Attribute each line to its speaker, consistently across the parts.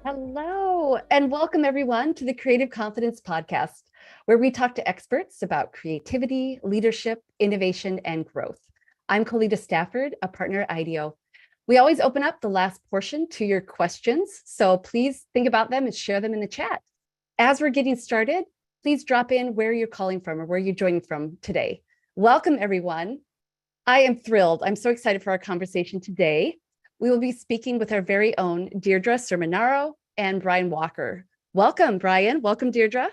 Speaker 1: Hello, and welcome everyone to the Creative Confidence Podcast, where we talk to experts about creativity, leadership, innovation, and growth. I'm Colita Stafford, a partner at IDEO. We always open up the last portion to your questions, so please think about them and share them in the chat. As we're getting started, please drop in where you're calling from or where you're joining from today. Welcome, everyone. I am thrilled. I'm so excited for our conversation today. We will be speaking with our very own Deirdre Cerminaro and Bryan Walker. Welcome, Bryan. Welcome, Deirdre.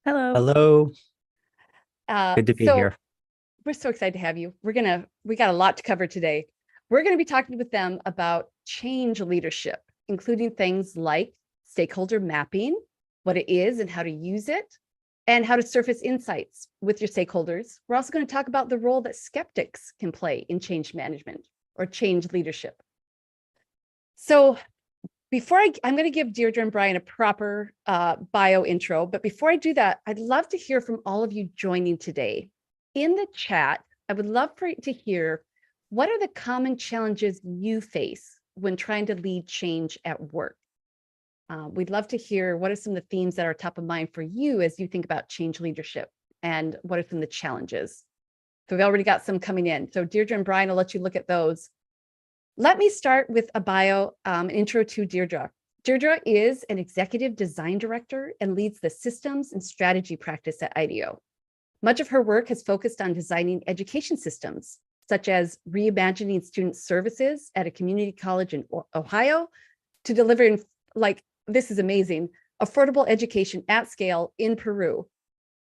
Speaker 2: Hello.
Speaker 3: Hello. Good to be here.
Speaker 1: We're so excited to have you. We got a lot to cover today. We're going to be talking with them about change leadership, including things like stakeholder mapping, what it is and how to use it, and how to surface insights with your stakeholders. We're also going to talk about the role that skeptics can play in change management or change leadership. So I'm going to give Deirdre and Bryan a proper bio intro, but before I do that, I'd love to hear from all of you joining today. In the chat, I would love to hear, what are the common challenges you face when trying to lead change at work? We'd love to hear what are some of the themes that are top of mind for you as you think about change leadership, and what are some of the challenges? So we've already got some coming in. So Deirdre and Bryan, I'll let you look at those. Let me start with a bio, an intro to Deirdre. Deirdre is an executive design director and leads the systems and strategy practice at IDEO. Much of her work has focused on designing education systems, such as reimagining student services at a community college in Ohio to delivering, this is amazing, affordable education at scale in Peru.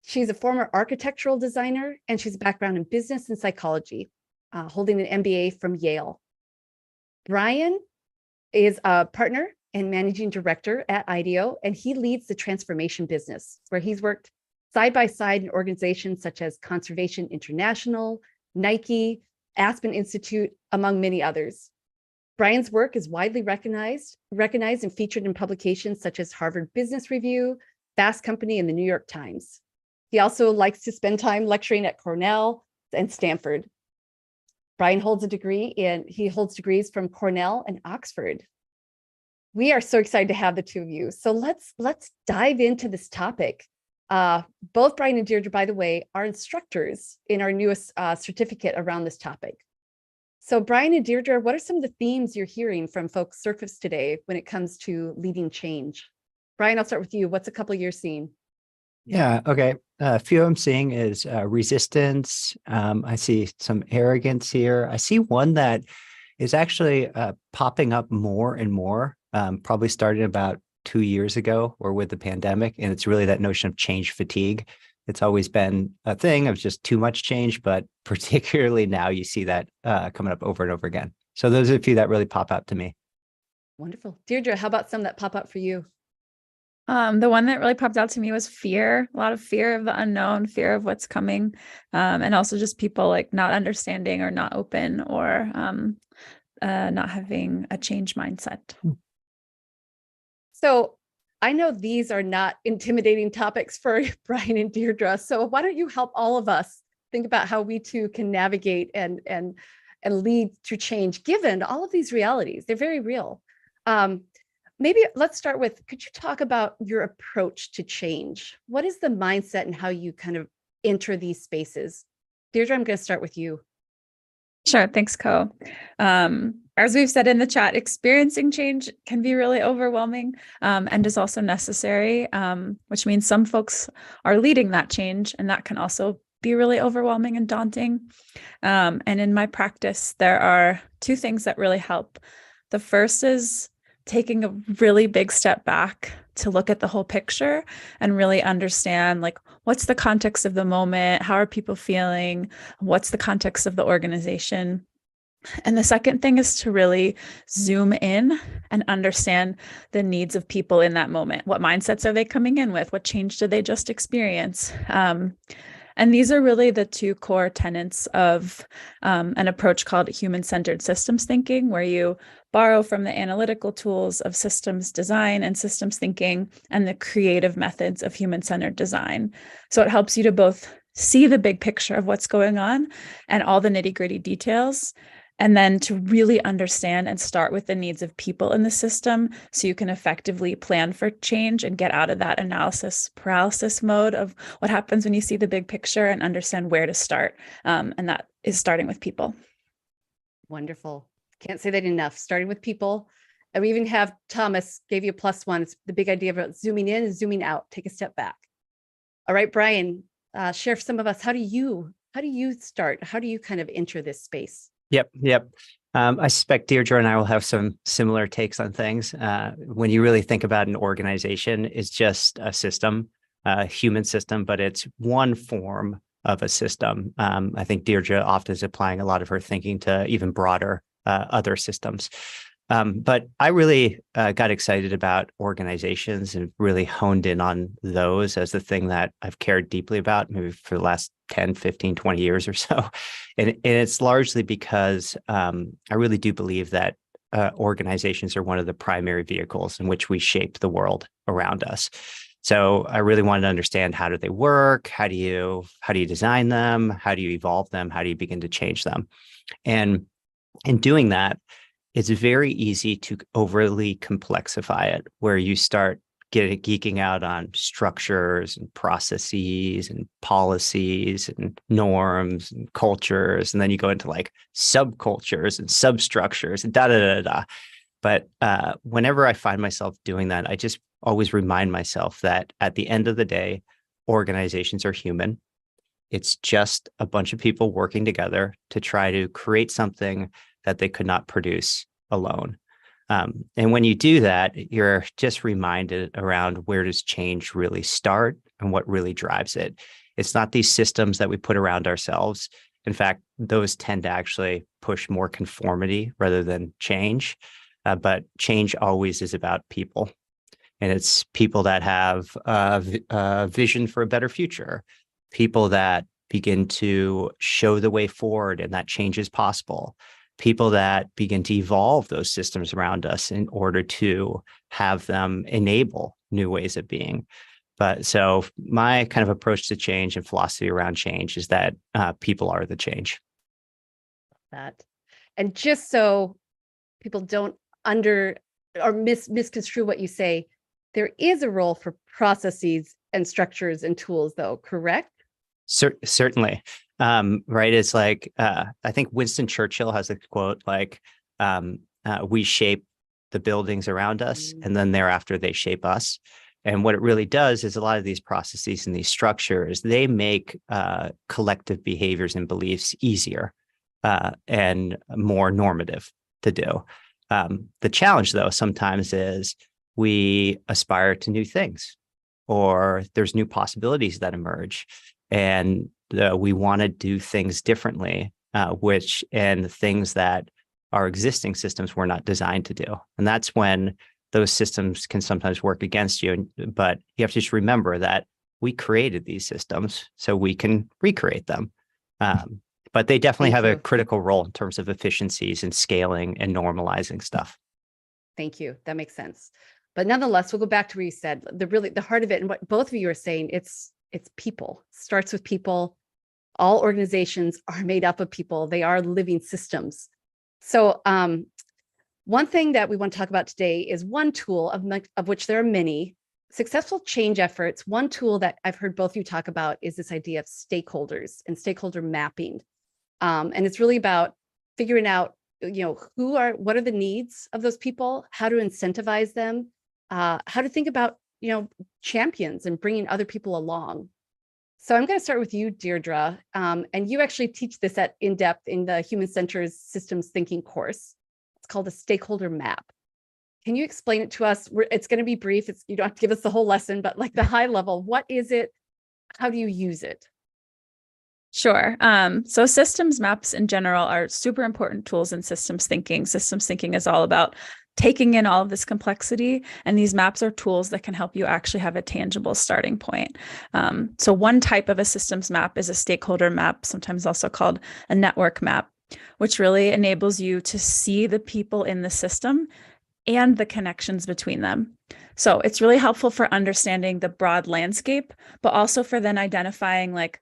Speaker 1: She's a former architectural designer, and she's a background in business and psychology, holding an MBA from Yale. Bryan is a partner and managing director at IDEO, and he leads the transformation business, where he's worked side by side in organizations such as Conservation International, Nike, Aspen Institute, among many others. Bryan's work is widely recognized and featured in publications such as Harvard Business Review, Fast Company, and the New York Times. He also likes to spend time lecturing at Cornell and Stanford. Bryan holds degrees from Cornell and Oxford. We are so excited to have the two of you. So let's dive into this topic. Both Bryan and Deirdre, by the way, are instructors in our newest certificate around this topic. So Bryan and Deirdre, what are some of the themes you're hearing from folks surface today when it comes to leading change? Bryan, I'll start with you. What's a couple you're seeing?
Speaker 3: Yeah, okay. A few I'm seeing is resistance. I see some arrogance here. I see one that is actually popping up more and more, probably starting about 2 years ago or with the pandemic. And it's really that notion of change fatigue. It's always been a thing of just too much change, but particularly now you see that coming up over and over again. So those are a few that really pop out to me.
Speaker 1: Wonderful. Deirdre, how about some that pop up for you?
Speaker 2: The one that really popped out to me was fear, a lot of fear of the unknown, fear of what's coming, and also just people not understanding or not open or not having a change mindset.
Speaker 1: So I know these are not intimidating topics for Bryan and Deirdre. So why don't you help all of us think about how we too can navigate and lead through change, given all of these realities? They're very real. Maybe let's start with, could you talk about your approach to change? What is the mindset and how you kind of enter these spaces? Deirdre, I'm going to start with you.
Speaker 2: Sure. Thanks, Co. As we've said in the chat, experiencing change can be really overwhelming and is also necessary, which means some folks are leading that change, and that can also be really overwhelming and daunting. And in my practice, there are two things that really help. The first is taking a really big step back to look at the whole picture and really understand, what's the context of the moment? How are people feeling? What's the context of the organization? And the second thing is to really zoom in and understand the needs of people in that moment. What mindsets are they coming in with? What change did they just experience? And these are really the two core tenets of an approach called human-centered systems thinking, where you borrow from the analytical tools of systems design and systems thinking and the creative methods of human-centered design. So it helps you to both see the big picture of what's going on and all the nitty-gritty details, And then to really understand and start with the needs of people in the system so you can effectively plan for change and get out of that analysis paralysis mode of what happens when you see the big picture and understand where to start. And that is starting with people.
Speaker 1: Wonderful. Can't say that enough. Starting with people. And we even have Thomas gave you a +1. It's the big idea about zooming in and zooming out. Take a step back. All right, Bryan, share for some of us. How do you start? How do you kind of enter this space?
Speaker 3: Yep. I suspect Deirdre and I will have some similar takes on things. When you really think about an organization, it's just a system, a human system, but it's one form of a system. I think Deirdre often is applying a lot of her thinking to even broader other systems. But I really got excited about organizations and really honed in on those as the thing that I've cared deeply about maybe for the last 10, 15, 20 years or so. And it's largely because I really do believe that organizations are one of the primary vehicles in which we shape the world around us. So I really wanted to understand, how do they work? How do you design them? How do you evolve them? How do you begin to change them? And in doing that, it's very easy to overly complexify it, where you start geeking out on structures and processes and policies and norms and cultures. And then you go into like subcultures and substructures and da. But whenever I find myself doing that, I just always remind myself that at the end of the day, organizations are human. It's just a bunch of people working together to try to create something that they could not produce alone. And when you do that, you're just reminded around, where does change really start and what really drives it? It's not these systems that we put around ourselves. In fact, those tend to actually push more conformity rather than change. But change always is about people. And it's people that have a vision for a better future, people that begin to show the way forward and that change is possible, people that begin to evolve those systems around us in order to have them enable new ways of being. But so my kind of approach to change and philosophy around change is that people are the change.
Speaker 1: That. And just so people don't misconstrue what you say, there is a role for processes and structures and tools, though, correct?
Speaker 3: Certainly. Right. It's like, I think Winston Churchill has a quote like, we shape the buildings around us, and then thereafter they shape us. And what it really does is a lot of these processes and these structures, they make collective behaviors and beliefs easier and more normative to do. The challenge, though, sometimes is we aspire to new things, or there's new possibilities that emerge, and we want to do things differently, and things that our existing systems were not designed to do. And that's when those systems can sometimes work against you. But you have to just remember that we created these systems so we can recreate them. But they definitely have a critical role in terms of efficiencies and scaling and normalizing stuff.
Speaker 1: Thank you. That makes sense. But nonetheless, we'll go back to where you said the heart of it, and what both of you are saying, it's people. It starts with people. All organizations are made up of people. They are living systems. So one thing that we want to talk about today is one tool of which there are many successful change efforts. One tool that I've heard both of you talk about is this idea of stakeholders and stakeholder mapping. And it's really about figuring out, what are the needs of those people, how to incentivize them, how to think about, champions and bringing other people along. So I'm going to start with you, Deirdre, and you actually teach this in depth in the Human Centered Systems Thinking course. It's called a stakeholder map. Can you explain it to us? It's going to be brief. You don't have to give us the whole lesson, but like the high level, what is it? How do you use it?
Speaker 2: Sure. So systems maps in general are super important tools in systems thinking. Systems thinking is all about taking in all of this complexity, and these maps are tools that can help you actually have a tangible starting point. So one type of a systems map is a stakeholder map, sometimes also called a network map, which really enables you to see the people in the system and the connections between them. So it's really helpful for understanding the broad landscape, but also for then identifying like,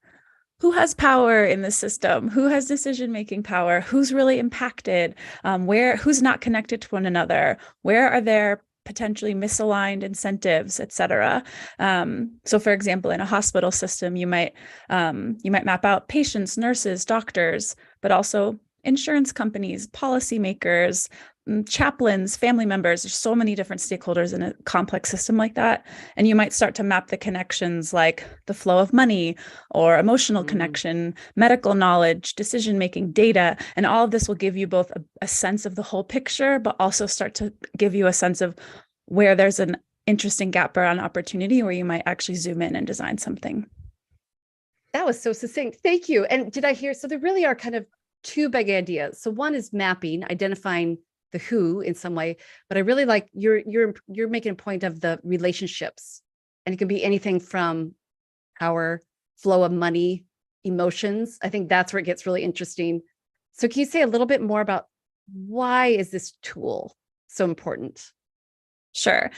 Speaker 2: who has power in the system, who has decision-making power, who's really impacted, who's not connected to one another, where are there potentially misaligned incentives, et cetera. So for example, in a hospital system, you might map out patients, nurses, doctors, but also insurance companies, policymakers, chaplains, family members. There's so many different stakeholders in a complex system like that. And you might start to map the connections like the flow of money or emotional connection, medical knowledge, decision-making, data. And all of this will give you both a sense of the whole picture, but also start to give you a sense of where there's an interesting gap or an opportunity where you might actually zoom in and design something.
Speaker 1: That was so succinct. Thank you. And did I hear, so there really are kind of two big ideas. So one is mapping, identifying the who in some way, but I really like you're making a point of the relationships, and it can be anything from power, flow of money, emotions. I think that's where it gets really interesting. So can you say a little bit more about why is this tool so important?
Speaker 2: Sure.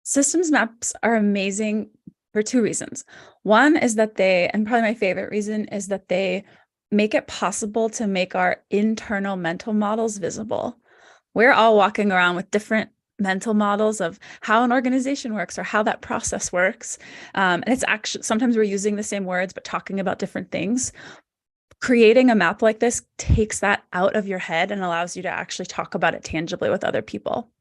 Speaker 2: Systems maps are amazing for two reasons. One is that and probably my favorite reason is that they make it possible to make our internal mental models visible. We're all walking around with different mental models of how an organization works or how that process works. And it's actually, sometimes we're using the same words, but talking about different things. Creating a map like this takes that out of your head and allows you to actually talk about it tangibly with other people.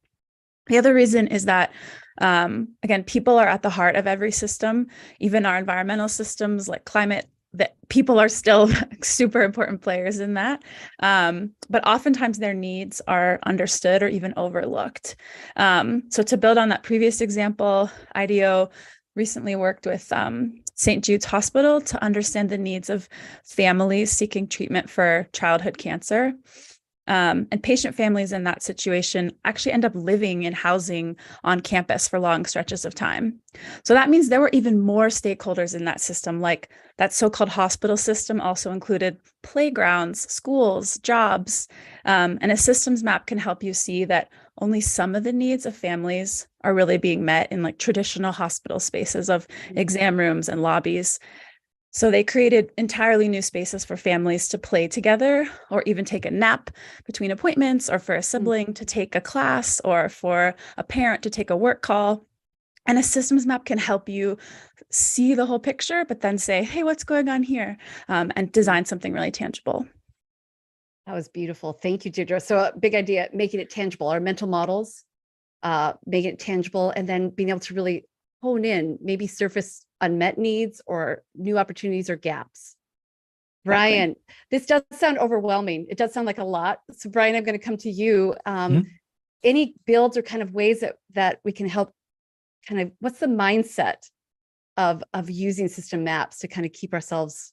Speaker 2: The other reason is that, again, people are at the heart of every system, even our environmental systems like climate, that people are still super important players in that. But oftentimes their needs are understood or even overlooked. So to build on that previous example, IDEO recently worked with St. Jude's Hospital to understand the needs of families seeking treatment for childhood cancer. And patient families in that situation actually end up living in housing on campus for long stretches of time. So that means there were even more stakeholders in that system, like that so-called hospital system also included playgrounds, schools, jobs, and a systems map can help you see that only some of the needs of families are really being met in like traditional hospital spaces of exam rooms and lobbies. So they created entirely new spaces for families to play together or even take a nap between appointments, or for a sibling to take a class, or for a parent to take a work call. And a systems map can help you see the whole picture, but then say, hey, what's going on here? And design something really tangible.
Speaker 1: That was beautiful. Thank you, Deirdre. So a big idea, making it tangible, our mental models, making it tangible, and then being able to really hone in, maybe surface unmet needs or new opportunities or gaps. Bryan, this does sound overwhelming. It does sound like a lot. So Bryan, I'm going to come to you. Any builds or kind of ways that we can help kind of, what's the mindset of using system maps to kind of keep ourselves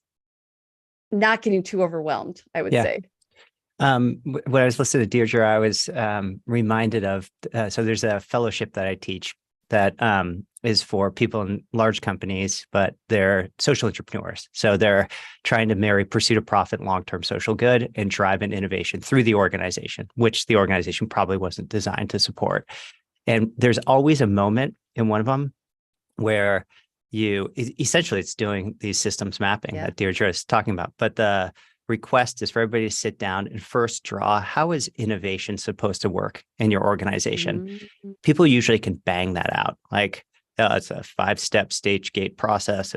Speaker 1: not getting too overwhelmed, I would say.
Speaker 3: When I was listening to Deirdre, I was reminded of, so there's a fellowship that I teach that is for people in large companies, but they're social entrepreneurs. So they're trying to marry pursuit of profit, long-term social good, and drive an innovation through the organization, which the organization probably wasn't designed to support. And there's always a moment in one of them where essentially it's doing these systems mapping that Deirdre is talking about. But the request is for everybody to sit down and first draw, how is innovation supposed to work in your organization? People usually can bang that out. Like, it's a 5-step stage gate process,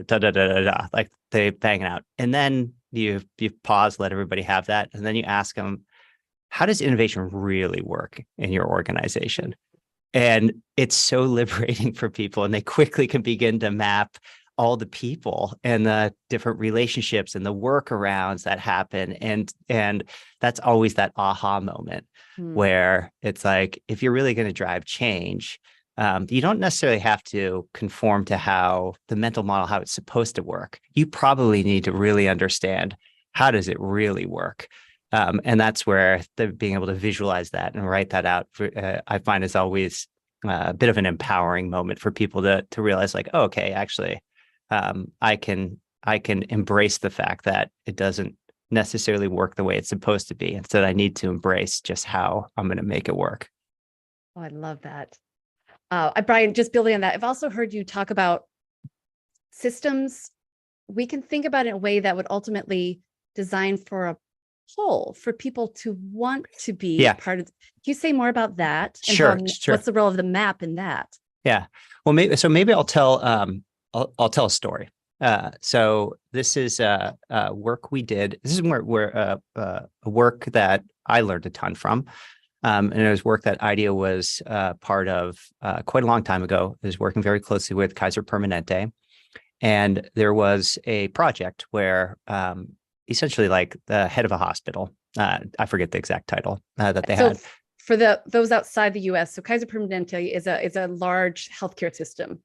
Speaker 3: like they bang it out. And then you pause, let everybody have that. And then you ask them, how does innovation really work in your organization? And it's so liberating for people, and they quickly can begin to map all the people and the different relationships and the workarounds that happen. And that's always that aha moment where it's like, if you're really going to drive change, you don't necessarily have to conform to how the mental model, how it's supposed to work. You probably need to really understand, how does it really work? And that's where being able to visualize that and write that out, I find is always a bit of an empowering moment for people to realize, like, oh, okay, actually, I can embrace the fact that it doesn't necessarily work the way it's supposed to be. Instead, I need to embrace just how I'm going to make it work.
Speaker 1: Oh, I love that. Bryan, just building on that, I've also heard you talk about systems we can think about it in a way that would ultimately design for a whole, for people to want to be
Speaker 3: Yeah.
Speaker 1: part of. Can you say more about that? And
Speaker 3: Sure,
Speaker 1: how,
Speaker 3: sure.
Speaker 1: what's the role of the map in that?
Speaker 3: Yeah. Well, maybe I'll tell I'll tell a story. So this is work we did. This is where a work that I learned a ton from. And it was work that IDEO was part of quite a long time ago. It was working very closely with Kaiser Permanente. And there was a project where essentially like the head of a hospital, I forget the exact title that they had.
Speaker 1: For those outside the US, so Kaiser Permanente is a large healthcare system.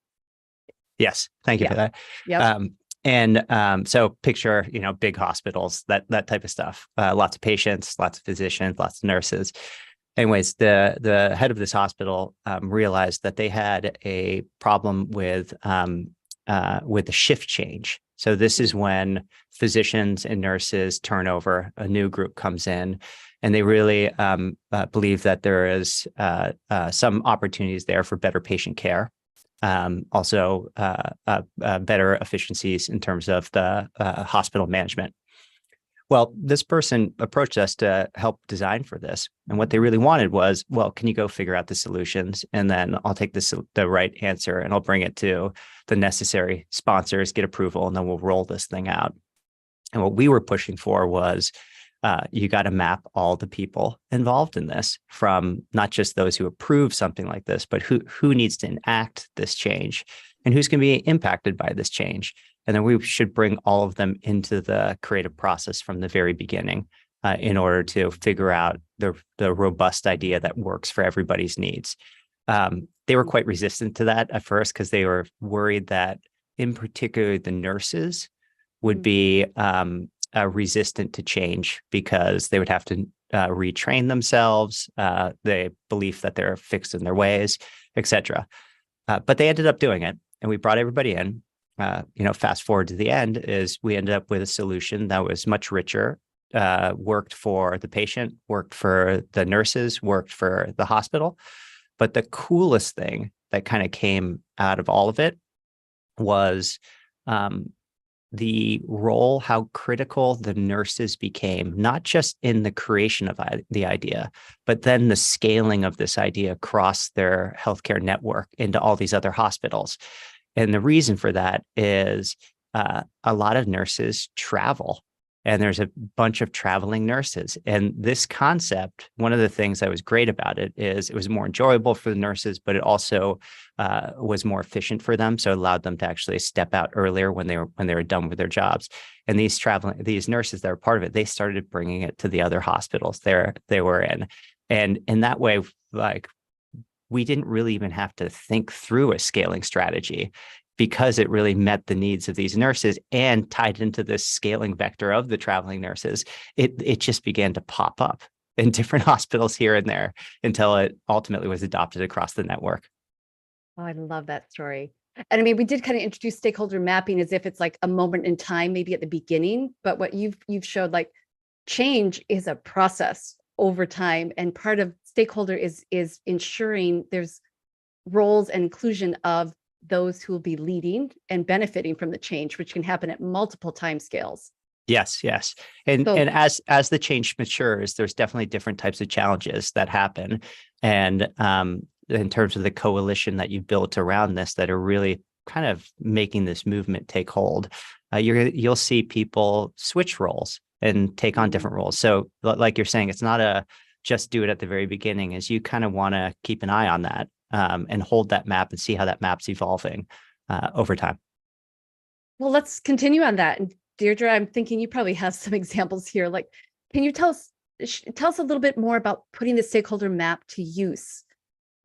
Speaker 3: Yes, thank you for that.
Speaker 1: Yep.
Speaker 3: So picture, big hospitals, that type of stuff. Lots of patients, lots of physicians, lots of nurses. Anyways, the head of this hospital realized that they had a problem with the shift change. So this is when physicians and nurses turn over, a new group comes in, and they really believe that there is some opportunities there for better patient care. Also, better efficiencies in terms of the hospital management. Well, this person approached us to help design for this. And what they really wanted was, well, can you go figure out the solutions? And then I'll take the right answer and I'll bring it to the necessary sponsors, get approval, and then we'll roll this thing out. And what we were pushing for was you got to map all the people involved in this, from not just those who approve something like this, but who needs to enact this change and who's going to be impacted by this change. And then we should bring all of them into the creative process from the very beginning in order to figure out the robust idea that works for everybody's needs. They were quite resistant to that at first because they were worried that, in particular, the nurses would be resistant to change because they would have to retrain themselves, the belief that they're fixed in their ways, etc. But they ended up doing it, and we brought everybody in. Fast forward to the end is we ended up with a solution that was much richer, worked for the patient, worked for the nurses, worked for the hospital. But the coolest thing that kind of came out of all of it was the role, how critical the nurses became, not just in the creation of the idea, but then the scaling of this idea across their healthcare network into all these other hospitals. And the reason for that is a lot of nurses travel, and there's a bunch of traveling nurses. And this concept, one of the things that was great about it is it was more enjoyable for the nurses, but it also was more efficient for them. So it allowed them to actually step out earlier when they were done with their jobs. And these nurses that were part of it, they started bringing it to the other hospitals they were in. And in that way, like, we didn't really even have to think through a scaling strategy, because it really met the needs of these nurses and tied into this scaling vector of the traveling nurses. It just began to pop up in different hospitals here and there until it ultimately was adopted across the network.
Speaker 1: Oh, I love that story. And I mean, we did kind of introduce stakeholder mapping as if it's like a moment in time, maybe at the beginning, but what you've showed, like, change is a process over time, and part of stakeholder is ensuring there's roles and inclusion of those who will be leading and benefiting from the change, which can happen at multiple time scales.
Speaker 3: Yes. And as the change matures, there's definitely different types of challenges that happen. And in terms of the coalition that you've built around this that are really kind of making this movement take hold, you'll see people switch roles and take on different roles. So like you're saying, it's not just do it at the very beginning, as you kind of want to keep an eye on that. And hold that map and see how that map's evolving over time.
Speaker 1: Well, let's continue on that. And Deirdre, I'm thinking you probably have some examples here. Like, can you tell us a little bit more about putting the stakeholder map to use?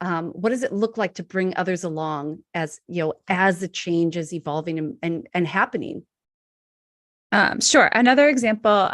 Speaker 1: What does it look like to bring others along as the change is evolving and happening?
Speaker 2: Sure. Another example,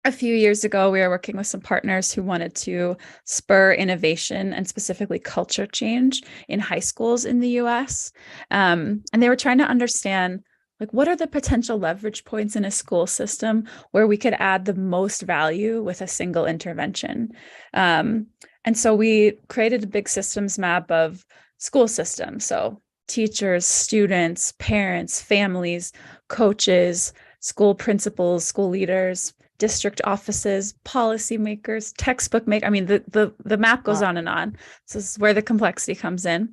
Speaker 2: a few years ago, we were working with some partners who wanted to spur innovation and specifically culture change in high schools in the US. And they were trying to understand, like, what are the potential leverage points in a school system where we could add the most value with a single intervention. And so we created a big systems map of school systems. So teachers, students, parents, families, coaches, school principals, school leaders, district offices, policymakers, textbook make. I mean, the map goes on and on. So this is where the complexity comes in.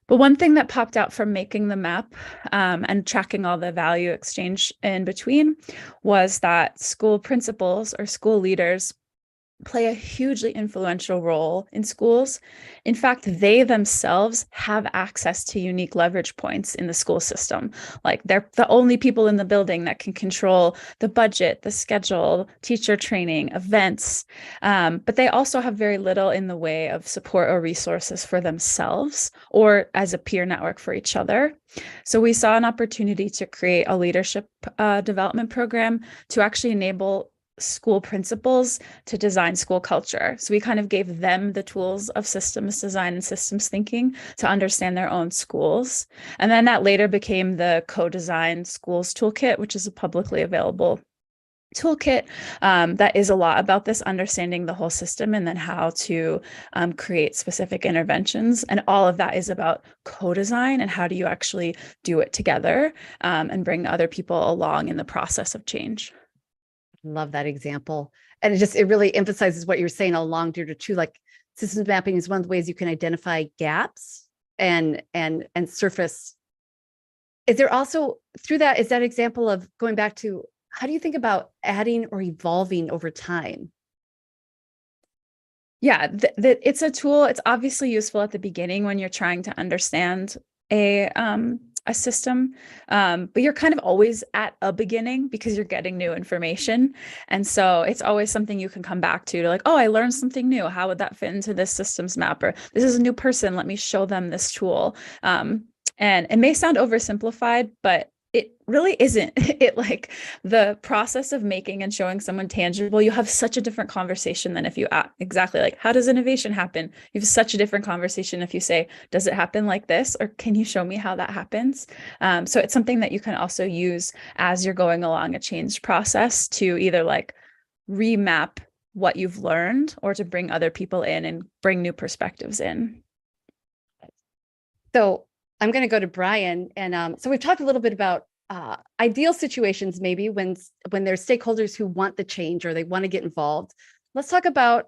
Speaker 2: But one thing that popped out from making the map and tracking all the value exchange in between was that school principals or school leaders play a hugely influential role in schools. In fact, they themselves have access to unique leverage points in the school system. Like they're the only people in the building that can control the budget, the schedule, teacher training, events. But they also have very little in the way of support or resources for themselves or as a peer network for each other. So we saw an opportunity to create a leadership development program to actually enable school principals to design school culture. So we kind of gave them the tools of systems design and systems thinking to understand their own schools. And then that later became the co-design schools toolkit, which is a publicly available toolkit that is a lot about this, understanding the whole system and then how to create specific interventions. And all of that is about co-design and how do you actually do it together and bring other people along in the process of change.
Speaker 1: Love that example. And it really emphasizes what you're saying all along, Deirdre, too. Like systems mapping is one of the ways you can identify gaps and surface. Is there also through that, is that example of going back to how do you think about adding or evolving over time?
Speaker 2: Yeah, it's a tool. It's obviously useful at the beginning when you're trying to understand a system, but you're kind of always at a beginning because you're getting new information. And so it's always something you can come back to like, oh, I learned something new. How would that fit into this systems map? Or this is a new person. Let me show them this tool. And it may sound oversimplified, but it really isn't. It like the process of making and showing someone tangible, you have such a different conversation than if you exactly like, how does innovation happen? You have such a different conversation if you say, does it happen like this? Or can you show me how that happens? So it's something that you can also use as you're going along a change process to either like remap what you've learned or to bring other people in and bring new perspectives in.
Speaker 1: So I'm going to go to Bryan. And so we've talked a little bit about ideal situations, maybe when there's stakeholders who want the change or they want to get involved. Let's talk about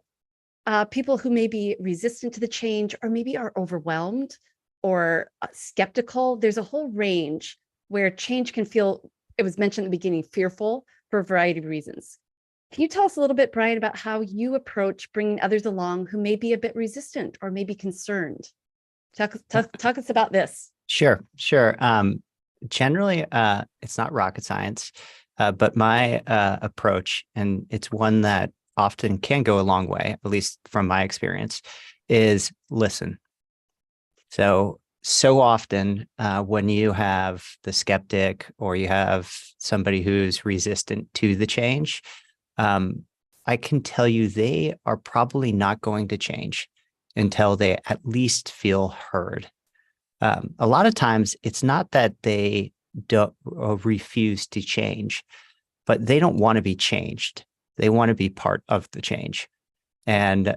Speaker 1: people who may be resistant to the change or maybe are overwhelmed or skeptical. There's a whole range where change can feel, it was mentioned at the beginning, fearful for a variety of reasons. Can you tell us a little bit, Bryan, about how you approach bringing others along who may be a bit resistant or maybe concerned? Talk us about this.
Speaker 3: Sure. Generally, it's not rocket science, but my approach, and it's one that often can go a long way, at least from my experience, is listen. So often when you have the skeptic or you have somebody who's resistant to the change, I can tell you they are probably not going to change until they at least feel heard. A lot of times it's not that they don't refuse to change, but they don't want to be changed. They want to be part of the change. And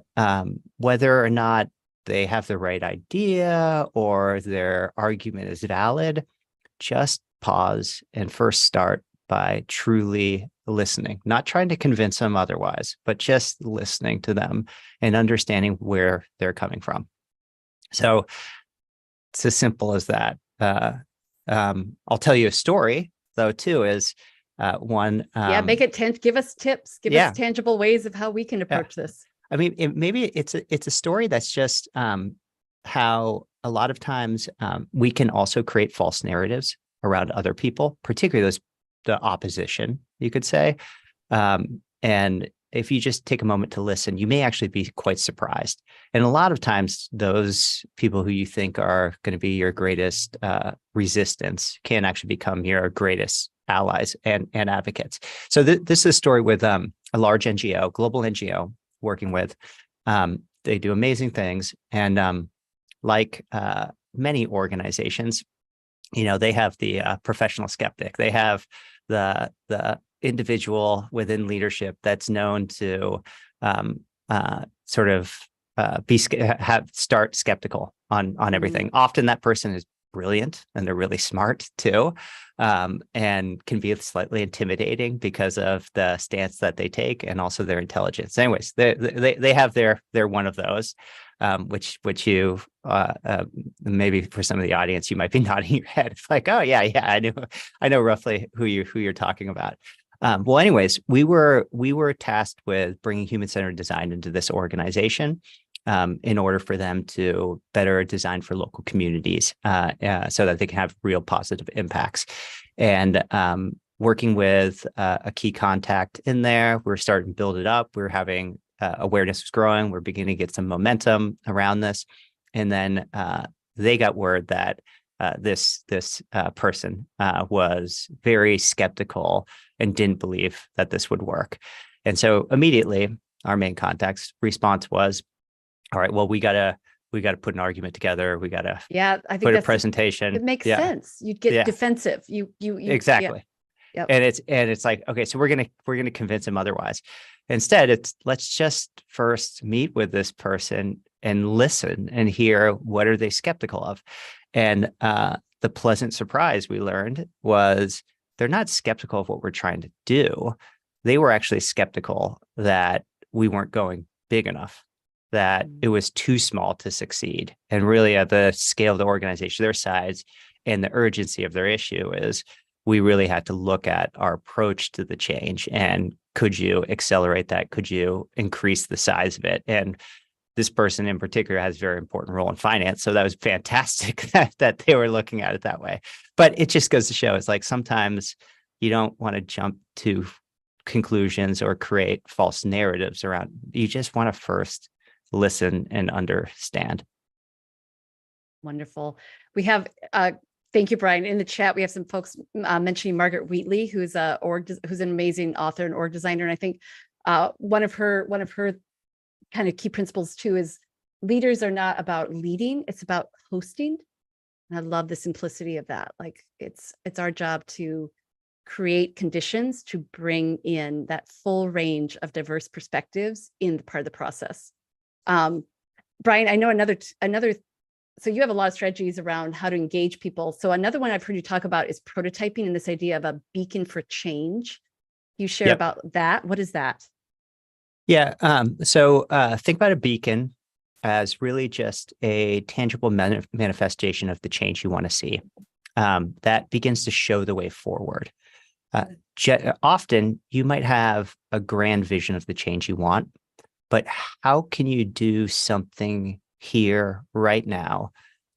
Speaker 3: whether or not they have the right idea or their argument is valid, just pause and first start by truly listening, not trying to convince them otherwise, but just listening to them and understanding where they're coming from. So it's as simple as that. I'll tell you a story, though, too, is one.
Speaker 1: Make it give us tips, give us tangible ways of how we can approach this.
Speaker 3: I mean, maybe it's a story that's just how a lot of times we can also create false narratives around other people, particularly the opposition, you could say. And if you just take a moment to listen, you may actually be quite surprised. And a lot of times those people who you think are going to be your greatest resistance can actually become your greatest allies and advocates. So this is a story with a large NGO, global NGO, working with. They do amazing things. And like many organizations, they have the professional skeptic. They have the individual within leadership that's known to start skeptical on everything. Often that person is brilliant and they're really smart too, and can be slightly intimidating because of the stance that they take and also their intelligence. Anyways, they have they're one of those, which you maybe for some of the audience you might be nodding your head. It's like, oh yeah, I know roughly who you're talking about. Well, anyways, we were tasked with bringing human-centered design into this organization, in order for them to better design for local communities, so that they can have real positive impacts. And working with a key contact in there, we're starting to build it up. We're having awareness was growing. We're beginning to get some momentum around this. And then they got word that this person was very skeptical and didn't believe that this would work. And so immediately our main contact's response was, all right, well, we gotta put an argument together. We gotta
Speaker 1: I think
Speaker 3: put a
Speaker 1: that's
Speaker 3: presentation.
Speaker 1: It makes sense. You'd get defensive. You
Speaker 3: exactly.
Speaker 1: Yep.
Speaker 3: And it's like, okay, so we're gonna convince him otherwise. Instead, let's just first meet with this person and listen and hear what are they skeptical of. And the pleasant surprise we learned was they're not skeptical of what we're trying to do. They were actually skeptical that we weren't going big enough, that it was too small to succeed. And really at the scale of the organization, their size and the urgency of their issue is we really had to look at our approach to the change. And could you accelerate that? Could you increase the size of it? And this person in particular has a very important role in finance. So that was fantastic that they were looking at it that way. But it just goes to show, it's like sometimes you don't want to jump to conclusions or create false narratives around. You just want to first listen and understand.
Speaker 1: Wonderful. We have, thank you, Bryan. In the chat, we have some folks mentioning Margaret Wheatley, who's who's an amazing author and org designer. And I think one of her kind of key principles too is leaders are not about leading, it's about hosting. And I love the simplicity of that. Like it's our job to create conditions to bring in that full range of diverse perspectives in the part of the process. Bryan, I know another, so you have a lot of strategies around how to engage people. So another one I've heard you talk about is prototyping and this idea of a beacon for change. You share about that. What is that?
Speaker 3: Yeah. So think about a beacon as really just a tangible manifestation of the change you want to see. That begins to show the way forward. Often you might have a grand vision of the change you want, but how can you do something here right now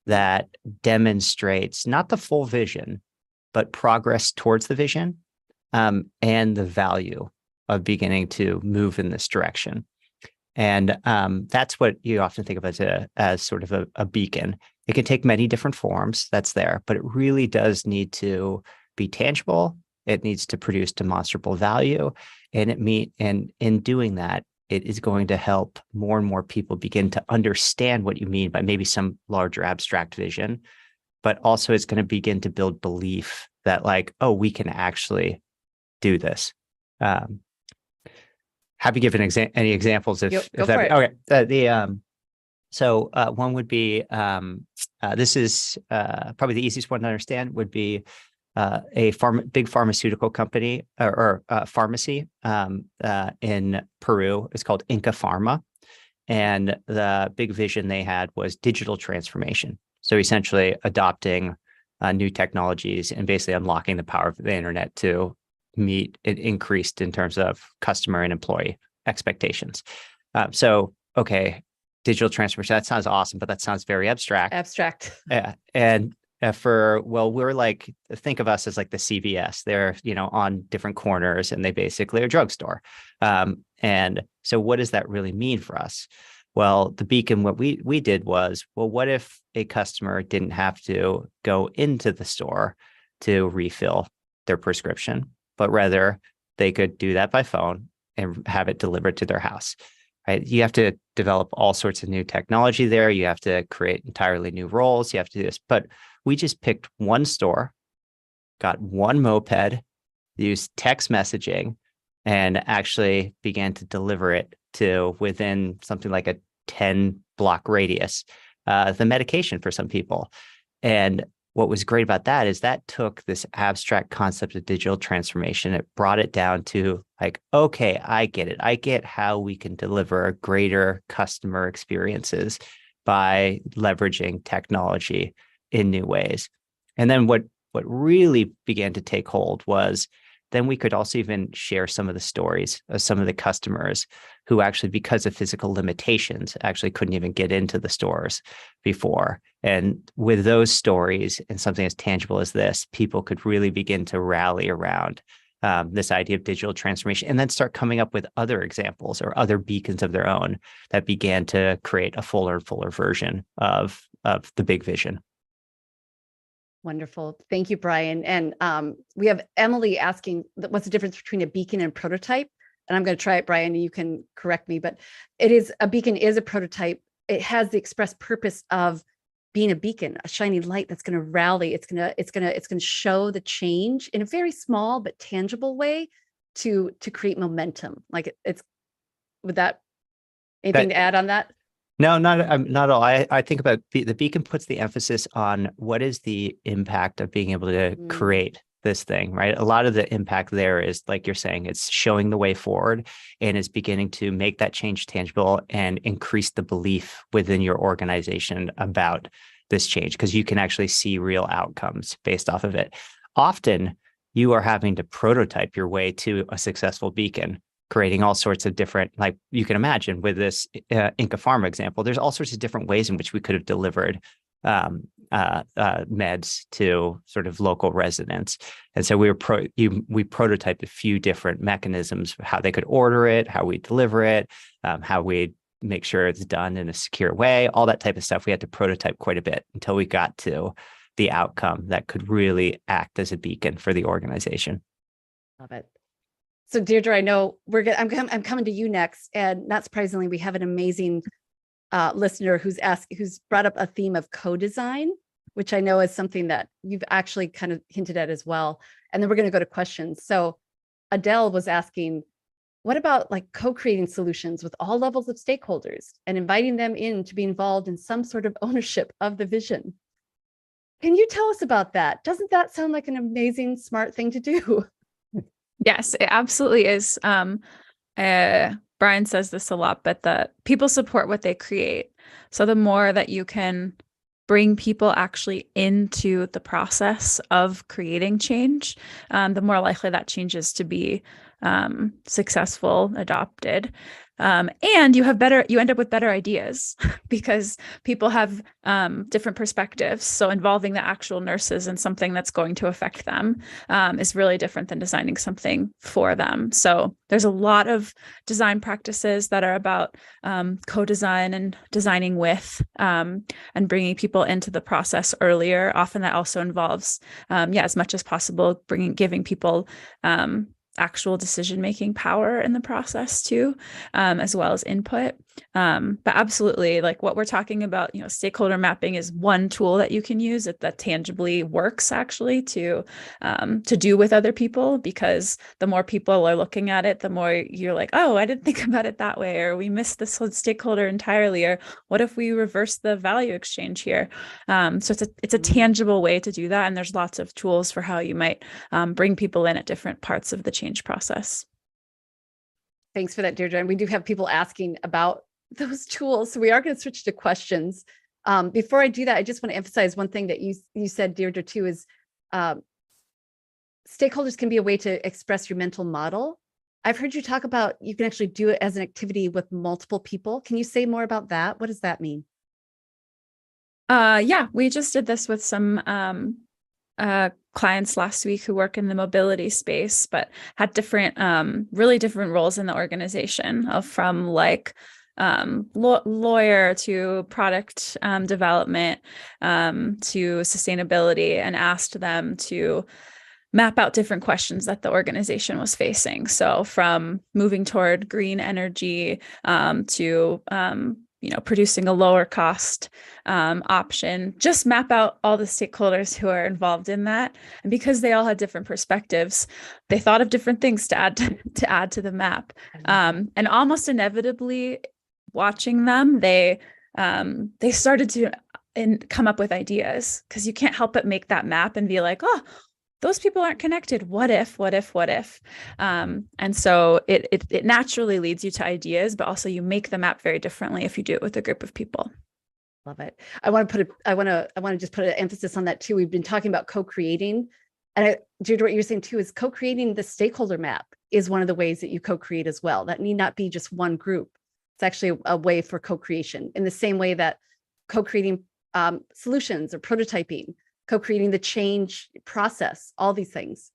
Speaker 3: that demonstrates not the full vision, but progress towards the vision, and the value of beginning to move in this direction? And that's what you often think of as sort of a beacon. It can take many different forms, that's there, but it really does need to be tangible. It needs to produce demonstrable value. And in doing that, it is going to help more and more people begin to understand what you mean by maybe some larger abstract vision, but also it's going to begin to build belief that like, oh, we can actually do this. Happy to give any examples if that. Okay. So one would be, this is probably the easiest one to understand would be a big pharmaceutical company or pharmacy in Peru. It's called Inca Pharma. And the big vision they had was digital transformation. So essentially adopting new technologies and basically unlocking the power of the internet to meet it increased in terms of customer and employee expectations. Okay, digital transformation, that sounds awesome, but that sounds very abstract. Yeah. And we're like, think of us as like the CVS. They're, on different corners and they basically are a drugstore. And so what does that really mean for us? Well, the beacon, what we did was, well, what if a customer didn't have to go into the store to refill their prescription, but rather they could do that by phone and have it delivered to their house, right? You have to develop all sorts of new technology there. You have to create entirely new roles. You have to do this, but we just picked one store, got one moped, used text messaging, and actually began to deliver it to within something like a 10-block radius, the medication for some people. And what was great about that is that took this abstract concept of digital transformation. It brought it down to like, okay, I get it. I get how we can deliver greater customer experiences by leveraging technology in new ways. And then what really began to take hold was then we could also even share some of the stories of some of the customers who actually, because of physical limitations, actually couldn't even get into the stores before. And with those stories and something as tangible as this, people could really begin to rally around this idea of digital transformation, and then start coming up with other examples or other beacons of their own that began to create a fuller and fuller version of the big vision.
Speaker 1: Wonderful. Thank you, Bryan. And we have Emily asking what's the difference between a beacon and prototype? And I'm going to try it, Bryan, and you can correct me, but a beacon is a prototype. It has the express purpose of being a beacon, a shiny light that's going to rally. It's going to show the change in a very small but tangible way to create momentum. Like would that, anything to add on that?
Speaker 3: No, not at all. I think about the beacon puts the emphasis on what is the impact of being able to create this thing, right? A lot of the impact there is, like you're saying, it's showing the way forward and is beginning to make that change tangible and increase the belief within your organization about this change, because you can actually see real outcomes based off of it. Often you are having to prototype your way to a successful beacon, creating all sorts of different, like you can imagine with this Inca Pharma example, there's all sorts of different ways in which we could have delivered meds to sort of local residents. And so we prototyped a few different mechanisms for how they could order it, how we deliver it, how we make sure it's done in a secure way, all that type of stuff. We had to prototype quite a bit until we got to the outcome that could really act as a beacon for the organization.
Speaker 1: Love it. So Deirdre, I know I'm coming to you next, and not surprisingly, we have an amazing listener who's brought up a theme of co-design, which I know is something that you've actually kind of hinted at as well. And then we're going to go to questions. So Adele was asking, what about like co-creating solutions with all levels of stakeholders and inviting them in to be involved in some sort of ownership of the vision? Can you tell us about that? Doesn't that sound like an amazing, smart thing to do?
Speaker 2: Yes, it absolutely is. Bryan says this a lot, but the people support what they create. So the more that you can bring people actually into the process of creating change, the more likely that change is to be successful, adopted. And you end up with better ideas because people have different perspectives. So involving the actual nurses in something that's going to affect them is really different than designing something for them. So there's a lot of design practices that are about co-design and designing with and bringing people into the process earlier. Often that also involves, as much as possible, giving people actual decision-making power in the process too, as well as input. But absolutely, like what we're talking about, stakeholder mapping is one tool that you can use that tangibly works actually to do with other people, because the more people are looking at it, the more you're like, oh, I didn't think about it that way, or we missed this stakeholder entirely, or what if we reverse the value exchange here? So it's a tangible way to do that. And there's lots of tools for how you might bring people in at different parts of the change process.
Speaker 1: Thanks for that, Deirdre. And we do have people asking about those tools. So we are going to switch to questions. Before I do that, I just want to emphasize one thing that you said, Deirdre, too, is stakeholders can be a way to express your mental model. I've heard you talk about you can actually do it as an activity with multiple people. Can you say more about that? What does that mean?
Speaker 2: We just did this with some clients last week who work in the mobility space, but had different, really different roles in the organization, from like lawyer to product development to sustainability, and asked them to map out different questions that the organization was facing. So from moving toward green energy to producing a lower cost option, just map out all the stakeholders who are involved in that. And because they all had different perspectives, they thought of different things to add to the map. And almost inevitably, watching them, they started to and come up with ideas, because you can't help but make that map and be like, oh, those people aren't connected. What if? And so it naturally leads you to ideas, but also you make the map very differently if you do it with a group of people.
Speaker 1: Love it. I want to just put an emphasis on that too. We've been talking about co-creating, and Deirdre, what you're saying too is co-creating the stakeholder map is one of the ways that you co-create as well. That need not be just one group. It's actually a way for co-creation, in the same way that co-creating solutions or prototyping, co-creating the change process, all these things.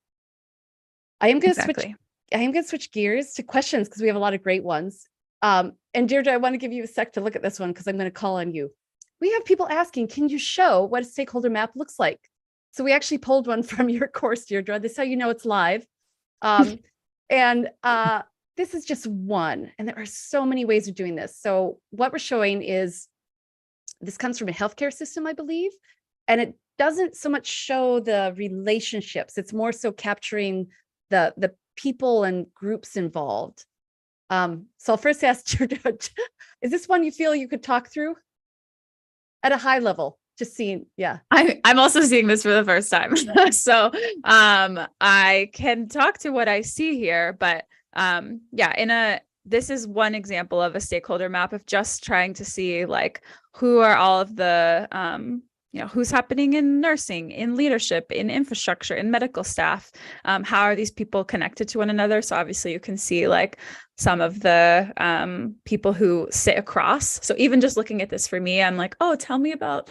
Speaker 1: I am going to switch gears to questions, because we have a lot of great ones. And Deirdre, I want to give you a sec to look at this one, because I'm going to call on you. We have people asking, can you show what a stakeholder map looks like? So we actually pulled one from your course, Deirdre. This is how you know it's live. And this is just one. And there are so many ways of doing this. So what we're showing is, this comes from a healthcare system, I believe. And it doesn't so much show the relationships. It's more so capturing the people and groups involved. So I'll first ask Deirdre, is this one you feel you could talk through at a high level? Just seeing, yeah.
Speaker 2: I'm also seeing this for the first time. So I can talk to what I see here, but this is one example of a stakeholder map of just trying to see like who are all of the who's happening in nursing, in leadership, in infrastructure, in medical staff. How are these people connected to one another? So obviously you can see like some of the people who sit across. So even just looking at this for me, I'm like, oh, tell me about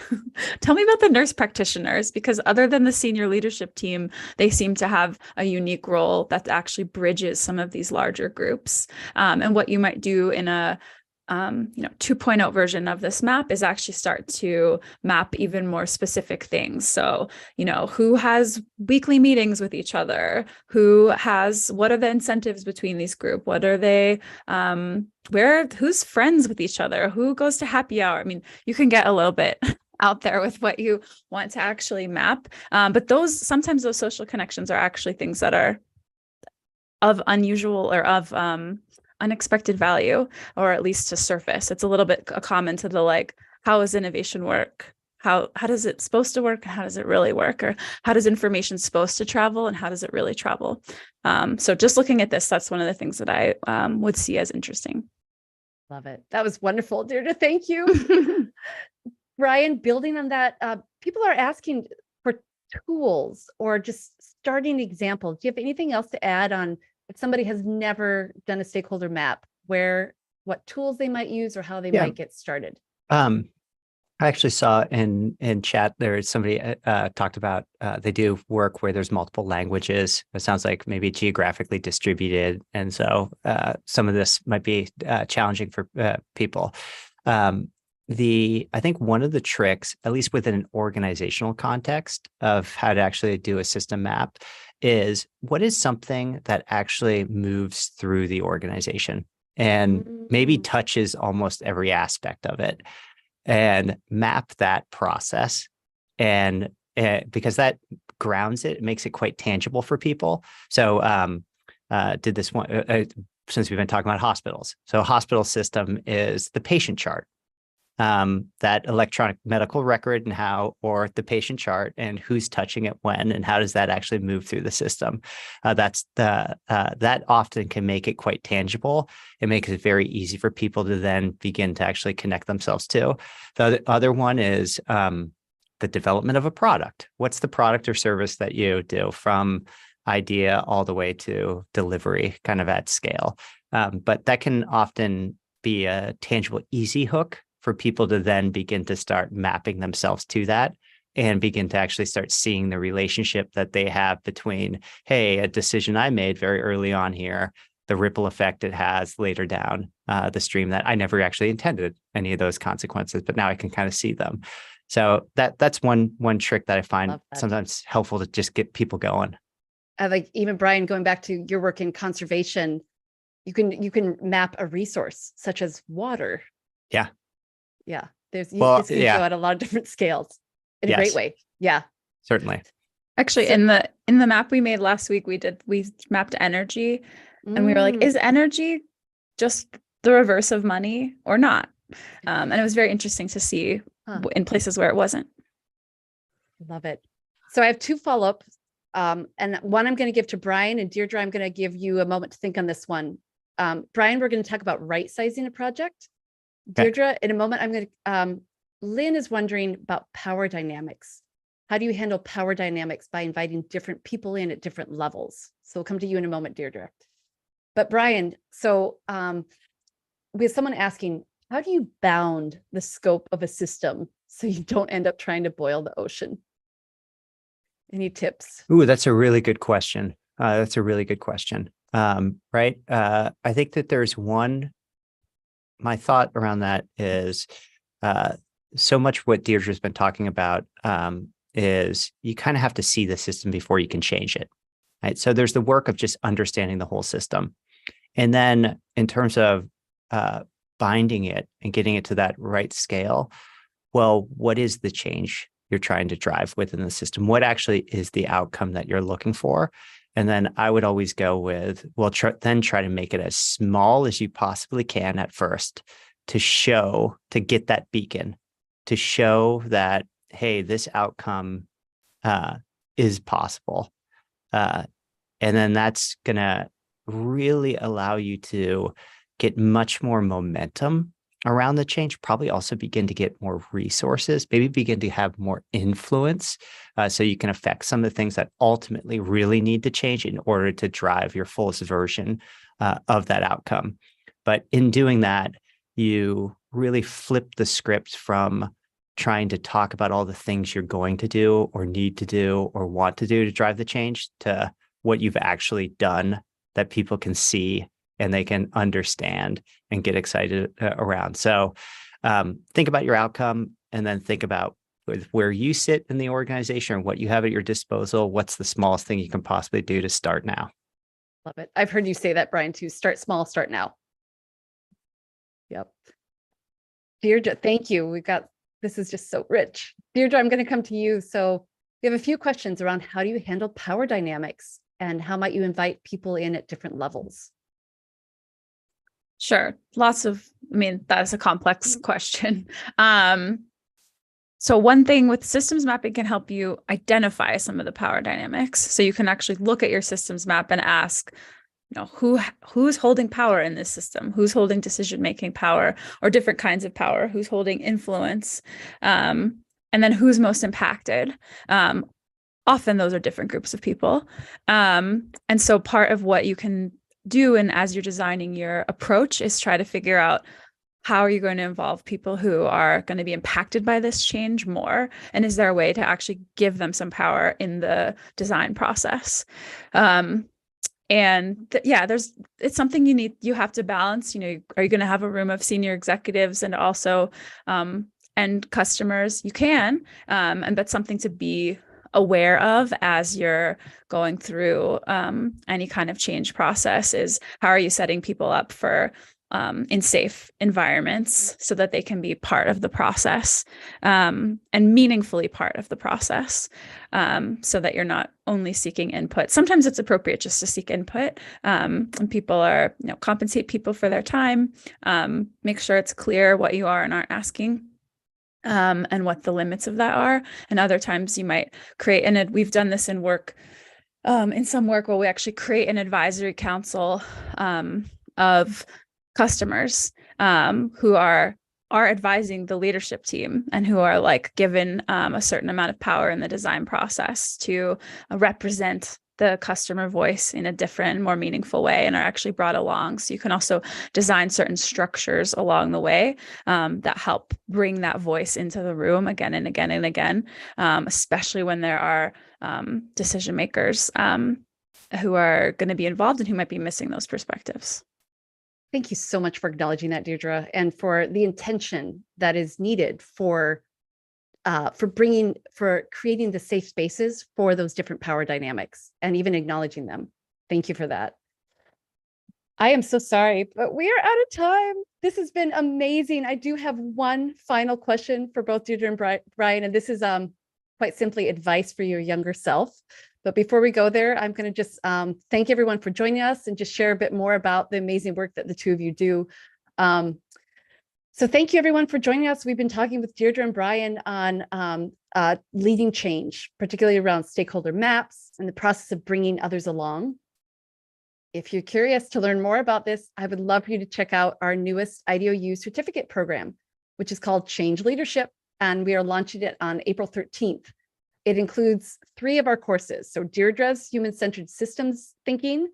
Speaker 2: the nurse practitioners, because other than the senior leadership team, they seem to have a unique role that actually bridges some of these larger groups. And what you might do in a 2.0 version of this map is actually start to map even more specific things. So, who has weekly meetings with each other? What are the incentives between these group? What are they, who's friends with each other? Who goes to happy hour? I mean, you can get a little bit out there with what you want to actually map. But sometimes those social connections are actually things that are of unusual or of, unexpected value, or at least to surface. It's a little bit a comment to the like, how does innovation work? How does it supposed to work? How does it really work? Or how does information supposed to travel, and how does it really travel? So just looking at this, that's one of the things that I would see as interesting.
Speaker 1: Love it. That was wonderful, Deirdre. Thank you. Bryan, building on that, people are asking for tools or just starting examples. Do you have anything else to add on if somebody has never done a stakeholder map, what tools they might use or how they might get started?
Speaker 3: I actually saw in chat there's somebody talked about they do work where there's multiple languages. It sounds like maybe geographically distributed, and so some of this might be challenging for people. I think one of the tricks, at least within an organizational context, of how to actually do a system map is, what is something that actually moves through the organization and maybe touches almost every aspect of it, and map that process. And because that grounds it, makes it quite tangible for people. So did this one since we've been talking about hospitals. So a hospital system is the patient chart. That electronic medical record or the patient chart, and who's touching it when, and how does that actually move through the system. That often can make it quite tangible. It makes it very easy for people to then begin to actually connect themselves to. The other one is the development of a product. What's the product or service that you do from idea all the way to delivery, kind of at scale? But that can often be a tangible, easy hook for people to then begin to start mapping themselves to that, and begin to actually start seeing the relationship that they have between, hey, a decision I made very early on here, the ripple effect it has later down the stream, that I never actually intended any of those consequences, but now I can kind of see them. So that's one trick that I find sometimes helpful to just get people going.
Speaker 1: Like even Bryan, going back to your work in conservation, you can map a resource such as water.
Speaker 3: Yeah.
Speaker 1: Yeah. This can go at a lot of different scales in a great way. Yeah.
Speaker 3: Certainly.
Speaker 2: Actually, in the map we made last week, we mapped energy, and we were like, is energy just the reverse of money or not? And it was very interesting to see in places where it wasn't.
Speaker 1: Love it. So I have two follow-ups. And one I'm going to give to Bryan, and Deirdre, I'm going to give you a moment to think on this one. Bryan, we're going to talk about right sizing a project.
Speaker 3: Okay.
Speaker 1: Deirdre, in a moment, I'm going to, Lynn is wondering about power dynamics. How do you handle power dynamics by inviting different people in at different levels? So we'll come to you in a moment, Deirdre. But Bryan, so we have someone asking, how do you bound the scope of a system so you don't end up trying to boil the ocean? Any tips?
Speaker 3: Ooh, that's a really good question. That's a really good question. Right. I think that there's my thought around that is so much what Deirdre's been talking about is you kind of have to see the system before you can change it. Right. So there's the work of just understanding the whole system. And then in terms of binding it and getting it to that right scale, well, what is the change you're trying to drive within the system? What actually is the outcome that you're looking for? And then I would always go with, well, then try to make it as small as you possibly can at first to get that beacon, to show that, hey, this outcome is possible. And then that's going to really allow you to get much more momentum around the change, probably also begin to get more resources, maybe begin to have more influence so you can affect some of the things that ultimately really need to change in order to drive your fullest version of that outcome. But in doing that, you really flip the script from trying to talk about all the things you're going to do or need to do or want to do to drive the change to what you've actually done that people can see and they can understand and get excited around. So think about your outcome and then think about where you sit in the organization or what you have at your disposal. What's the smallest thing you can possibly do to start now?
Speaker 1: Love it. I've heard you say that, Bryan, too. Start small, start now. Yep. Deirdre, thank you. This is just so rich. Deirdre, I'm going to come to you. So we have a few questions around how do you handle power dynamics and how might you invite people in at different levels?
Speaker 2: Sure. That's a complex question. So one thing with systems mapping can help you identify some of the power dynamics. So you can actually look at your systems map and ask, who's holding power in this system? Who's holding decision-making power or different kinds of power? Who's holding influence? And then who's most impacted? Often those are different groups of people. And so part of what you can do and as you're designing your approach is try to figure out how are you going to involve people who are going to be impacted by this change more? And is there a way to actually give them some power in the design process? It's something you have to balance. Are you going to have a room of senior executives and also end customers? You can, and that's something to be aware of as you're going through any kind of change process is how are you setting people up for in safe environments so that they can be part of the process and meaningfully part of the process so that you're not only seeking input. Sometimes it's appropriate just to seek input and people are, compensate people for their time, make sure it's clear what you are and aren't asking. And what the limits of that are. And other times you might create, and we've done this in work, in some work where we actually create an advisory council of customers who are advising the leadership team and who are given a certain amount of power in the design process to represent the customer voice in a different, more meaningful way and are actually brought along. So you can also design certain structures along the way that help bring that voice into the room again and again and again, especially when there are decision makers who are going to be involved and who might be missing those perspectives.
Speaker 1: Thank you so much for acknowledging that, Deirdre, and for the intention that is needed for creating the safe spaces for those different power dynamics and even acknowledging them. Thank you for that. I am so sorry, but we are out of time. This has been amazing. I do have one final question for both Deirdre and Bryan, and this is quite simply advice for your younger self. But before we go there, I'm going to just thank everyone for joining us and just share a bit more about the amazing work that the two of you do. So thank you everyone for joining us. We've been talking with Deirdre and Bryan on leading change, particularly around stakeholder maps and the process of bringing others along. If you're curious to learn more about this, I would love for you to check out our newest IDEO certificate program, which is called Change Leadership, and we are launching it on April 13th. It includes 3 of our courses. So Deirdre's Human-Centered Systems Thinking,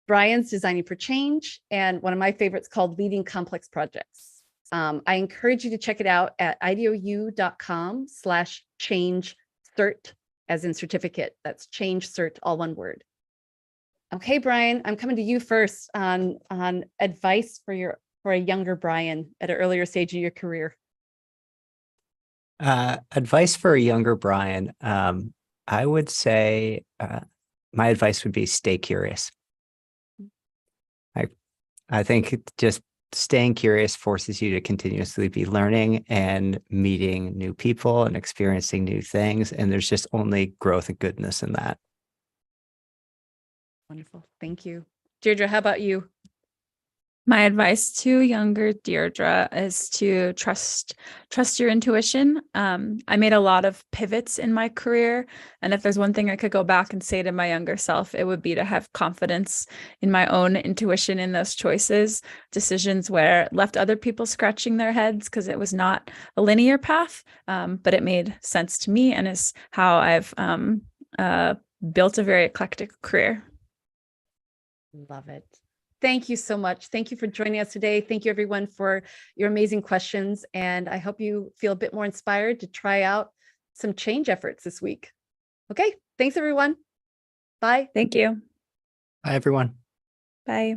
Speaker 1: Bryan's Designing for Change, and one of my favorites called Leading Complex Projects. I encourage you to check it out at idou.com/change cert, as in certificate. That's change cert, all one word. Okay, Bryan, I'm coming to you first on advice for a younger Bryan at an earlier stage of your career.
Speaker 3: Advice for a younger Bryan. I would say my advice would be stay curious. I think just staying curious forces you to continuously be learning and meeting new people and experiencing new things. And there's just only growth and goodness in that.
Speaker 1: Wonderful. Thank you. Deirdre, how about you?
Speaker 2: My advice to younger Deirdre is to trust your intuition. I made a lot of pivots in my career, and if there's one thing I could go back and say to my younger self, it would be to have confidence in my own intuition in those choices, decisions where it left other people scratching their heads because it was not a linear path, but it made sense to me and is how I've built a very eclectic career.
Speaker 1: Love it. Thank you so much. Thank you for joining us today. Thank you everyone for your amazing questions. And I hope you feel a bit more inspired to try out some change efforts this week. Okay. Thanks everyone. Bye.
Speaker 2: Thank you.
Speaker 3: Bye, everyone.
Speaker 2: Bye.